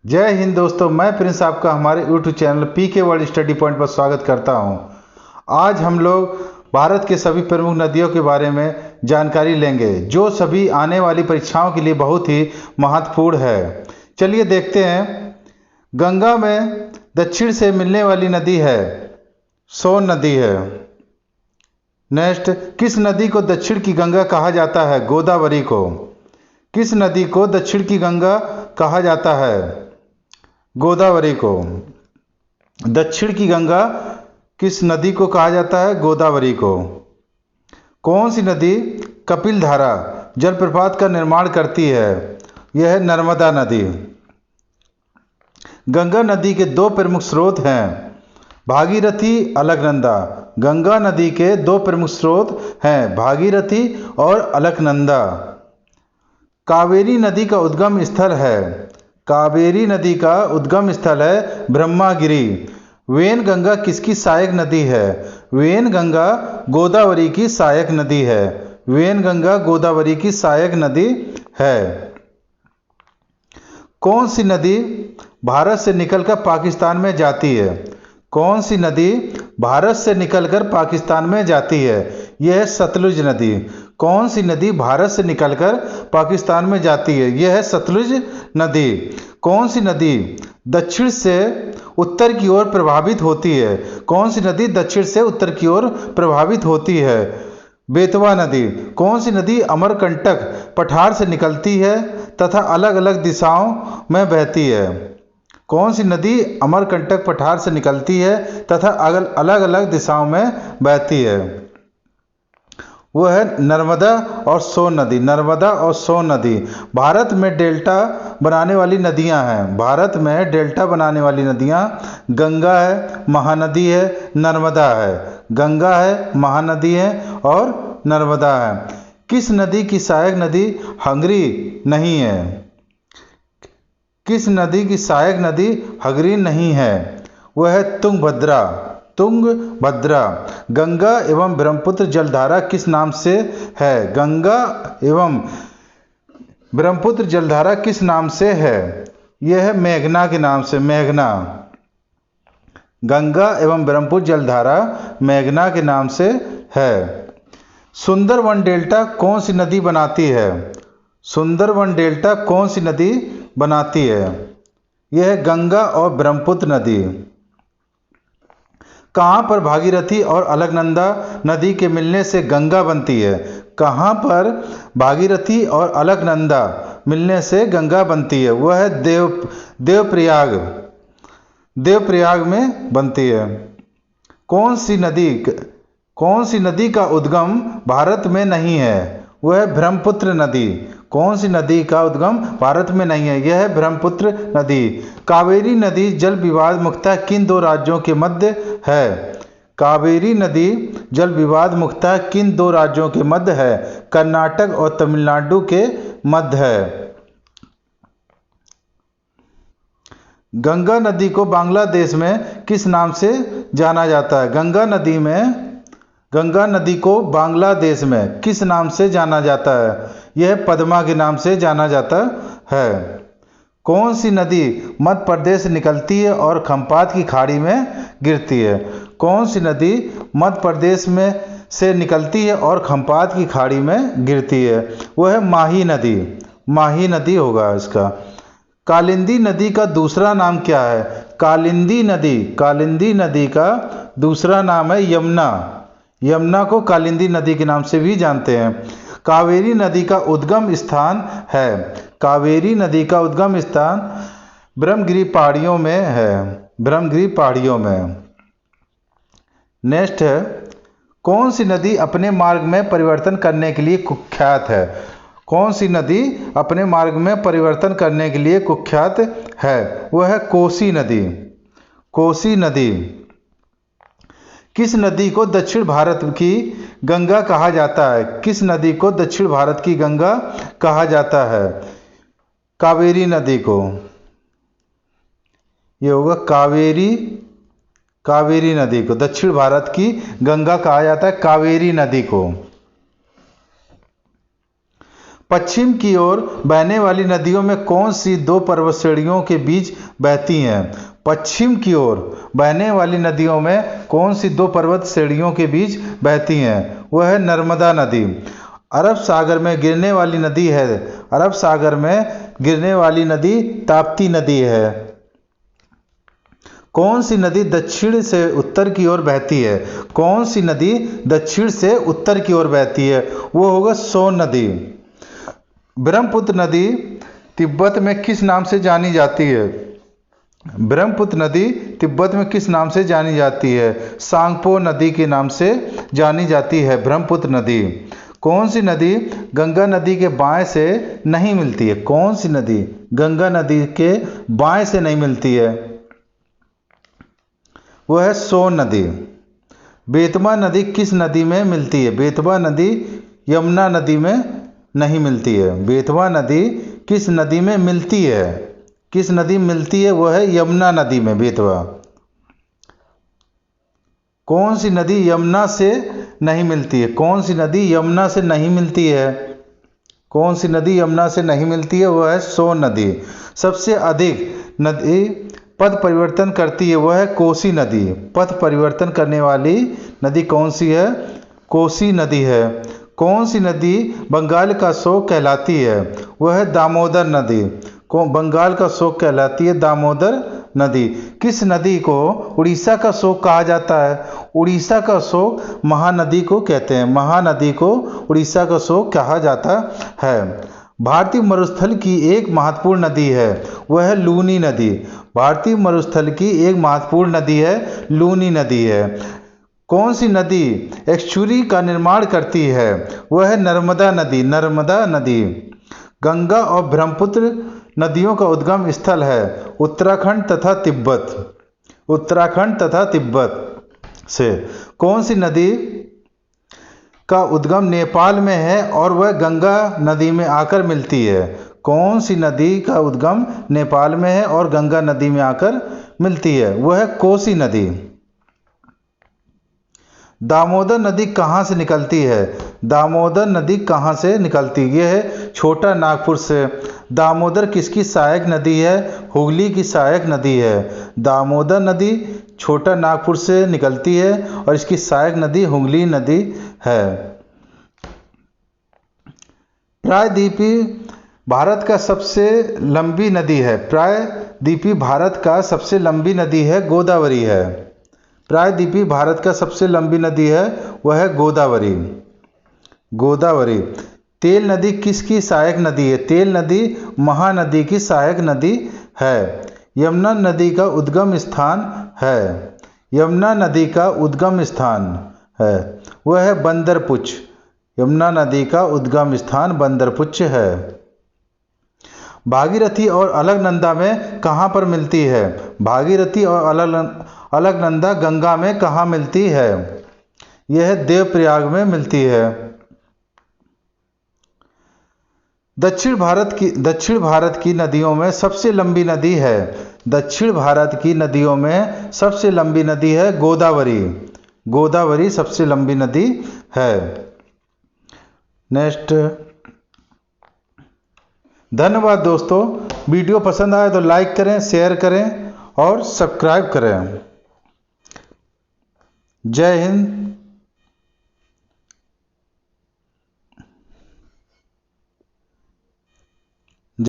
जय हिंद दोस्तों, मैं प्रिंस आपका हमारे YouTube channel PK World Study Point पर स्वागत करता हूं। आज हम लोग भारत के सभी प्रमुख नदियों के बारे में जानकारी लेंगे, जो सभी आने वाली परीक्षाओं के लिए बहुत ही महत्वपूर्ण है। चलिए देखते हैं। गंगा में दक्षिण से मिलने वाली नदी है सोन नदी है। नेक्स्ट, किस नदी को दक्षिण की गंगा कहा जाता है? गोदावरी को। किस नदी को दक्षिण की गंगा कहा जाता है? गोदावरी को। दक्षिण की गंगा किस नदी को कहा जाता है? गोदावरी को। कौन सी नदी कपिल धारा जलप्रपात का निर्माण करती है? यह है नर्मदा नदी। गंगा नदी के दो प्रमुख स्रोत हैं, भागीरथी, अलकनंदा। गंगा नदी के दो प्रमुख स्रोत हैं, भागीरथी और अलकनंदा। कावेरी नदी का उद्गम स्थल है। कावेरी नदी का उद्गम स्थल है ब्रह्मागिरी। वेनगंगा किसकी सहायक नदी है? वेनगंगा गोदावरी की सहायक नदी है। वेनगंगा गोदावरी की सहायक नदी है। कौन सी नदी भारत से निकलकर पाकिस्तान में जाती है? कौन सी नदी भारत से निकलकर पाकिस्तान में जाती है? यह है सतलुज नदी। कौन सी नदी भारत से निकलकर पाकिस्तान में जाती है? यह है सतलुज नदी। कौन सी नदी दक्षिण से उत्तर की ओर प्रभावित होती है? कौन सी नदी दक्षिण से उत्तर की ओर प्रभावित होती है? बेतवा नदी। कौन सी नदी अमरकंटक पठार से निकलती है तथा अलग अलग दिशाओं में बहती है? कौन सी नदी अमरकंटक पठार से निकलती है तथा अलग अलग दिशाओं में बहती है? वो है नर्मदा और सोन नदी। नर्मदा और सोन नदी भारत में डेल्टा बनाने वाली नदियां हैं। भारत में डेल्टा बनाने वाली नदियां गंगा है, महानदी है, नर्मदा है। गंगा है, महानदी है और नर्मदा है। किस नदी की सहायक नदी हंगरी नहीं है? किस नदी की सहायक नदी हंगरी नहीं है? वह है तुंगभद्रा। तुंगभद्रा। गंगा एवं ब्रह्मपुत्र जलधारा किस नाम से है? गंगा एवं ब्रह्मपुत्र जलधारा किस नाम से है? यह है मेघना के नाम से। मेघना। गंगा एवं ब्रह्मपुत्र जलधारा मेघना के नाम से है। सुंदरवन डेल्टा कौन सी नदी बनाती है? सुंदरवन डेल्टा कौन सी नदी बनाती है? यह है गंगा और ब्रह्मपुत्र नदी। कहाँ पर भागीरथी और अलकनंदा नदी के मिलने से गंगा बनती है? कहाँ पर भागीरथी और अलकनंदा मिलने से गंगा बनती है? वह है देवप्रयाग। देवप्रयाग में बनती है। कौन सी नदी का उद्गम भारत में नहीं है? वह है ब्रह्मपुत्र नदी। कौन सी नदी का उद्गम भारत में नहीं है? यह है ब्रह्मपुत्र नदी। कावेरी नदी जल विवाद मुख्यतः किन दो राज्यों के मध्य है? कावेरी नदी जल विवाद मुख्यतः किन दो राज्यों के मध्य है? कर्नाटक और तमिलनाडु के मध्य है। गंगा नदी को बांग्लादेश में किस नाम से जाना जाता है? गंगा नदी को बांग्लादेश में किस नाम से जाना जाता है? यह पद्मा के नाम से जाना जाता है। कौन सी नदी मध्य प्रदेश से निकलती है और खम्पात की खाड़ी में गिरती है? कौन सी नदी मध्य प्रदेश में से निकलती है और खम्पात की खाड़ी में गिरती है? वह है माही नदी। माही नदी होगा इसका। कालिंदी नदी का दूसरा नाम क्या है? कालिंदी नदी का दूसरा नाम है यमुना। यमुना को कालिंदी नदी के नाम से भी जानते हैं। कावेरी नदी का उद्गम स्थान है। कावेरी नदी का उद्गम स्थान ब्रह्मगिरी पहाड़ियों में है। ब्रह्मगिरी पहाड़ियों में। नेक्स्ट है, कौन सी नदी अपने मार्ग में परिवर्तन करने के लिए कुख्यात है? कौन सी नदी अपने मार्ग में परिवर्तन करने के लिए कुख्यात है? वह है कोसी नदी। कोसी नदी। किस नदी को दक्षिण भारत की गंगा कहा जाता है? किस नदी को दक्षिण भारत की गंगा कहा जाता है? कावेरी नदी को। ये होगा कावेरी नदी को दक्षिण भारत की गंगा कहा जाता है। कावेरी नदी को। पश्चिम की ओर बहने वाली नदियों में कौन सी दो पर्वत श्रेणियों के बीच बहती हैं? पश्चिम की ओर बहने वाली नदियों में कौन सी दो पर्वत श्रेणियों के बीच बहती हैं? वह है नर्मदा नदी। अरब सागर में गिरने वाली नदी है, अरब सागर में गिरने वाली नदी ताप्ती नदी है। कौन सी नदी दक्षिण से उत्तर की ओर बहती है? कौन सी नदी दक्षिण से उत्तर की ओर बहती है? वो होगा सोन नदी। ब्रह्मपुत्र नदी तिब्बत में किस नाम से जानी जाती है? ब्रह्मपुत्र नदी तिब्बत में किस नाम से जानी जाती है? सांगपो नदी के नाम से जानी जाती है ब्रह्मपुत्र नदी। कौन सी नदी गंगा नदी के बाएं से नहीं मिलती है? कौन सी नदी गंगा नदी के बाएं से नहीं मिलती है? वह है सोन नदी। बेतवा नदी किस नदी में मिलती है? बेतवा नदी यमुना नदी में नहीं मिलती है। बेतवा नदी किस नदी में मिलती है? किस नदी में मिलती है? वह है यमुना नदी में बेतवा। कौन सी नदी यमुना से नहीं मिलती है? कौन सी नदी यमुना से नहीं मिलती है? कौन सी नदी यमुना से नहीं मिलती है? वह है सोन नदी। सबसे अधिक नदी पथ परिवर्तन करती है, वह है कोसी नदी। पथ परिवर्तन करने वाली नदी कौन सी है? कोसी नदी है। कौन सी नदी बंगाल का शोक कहलाती है? वह है दामोदर नदी। बंगाल का शोक कहलाती है दामोदर नदी। किस नदी को उड़ीसा का शोक कहा जाता है? उड़ीसा का शोक महानदी को कहते हैं। महानदी को उड़ीसा का शोक कहा जाता है। भारतीय मरुस्थल की एक महत्वपूर्ण नदी है, वह है लूनी नदी। भारतीय मरुस्थल की एक महत्वपूर्ण नदी है लूनी नदी है। कौन सी नदी एक्सचुरी का निर्माण करती है? वह है नर्मदा नदी। नर्मदा नदी। गंगा और ब्रह्मपुत्र नदियों का उद्गम स्थल है उत्तराखंड तथा तिब्बत। उत्तराखंड तथा तिब्बत से। कौन सी नदी का उद्गम नेपाल में है और वह गंगा नदी में आकर मिलती है? कौन सी नदी का उद्गम नेपाल में है और गंगा नदी में आकर मिलती है? वह है कोसी नदी। दामोदर नदी कहाँ से निकलती है? दामोदर नदी कहाँ से निकलती है? यह है छोटा नागपुर से। दामोदर किसकी सहायक नदी है? हुगली की सहायक नदी है। दामोदर नदी छोटा नागपुर से निकलती है और इसकी सहायक नदी हुगली नदी है। प्रायद्वीपी भारत का सबसे लंबी नदी है। प्रायद्वीपी भारत का सबसे लंबी नदी है गोदावरी है। प्रायद्वीपी भारत का सबसे लंबी नदी है वह है गोदावरी। गोदावरी। तेल नदी किसकी सहायक नदी है? तेल नदी महानदी की सहायक नदी है। यमुना नदी का उद्गम स्थान है। यमुना नदी का उद्गम स्थान है वह है बंदरपुच। यमुना नदी का उद्गम स्थान बंदरपुच है। भागीरथी और अलकनंदा में कहाँ पर मिलती है? भागीरथी और अलकनंदा गंगा में कहाँ मिलती है? यह देवप्रयाग में मिलती है। दक्षिण भारत की नदियों में सबसे लंबी नदी है। दक्षिण भारत की नदियों में सबसे लंबी नदी है गोदावरी। गोदावरी सबसे लंबी नदी है। नेक्स्ट। धन्यवाद दोस्तों। वीडियो पसंद आए तो लाइक करें, शेयर करें और सब्सक्राइब करें। जय हिंद।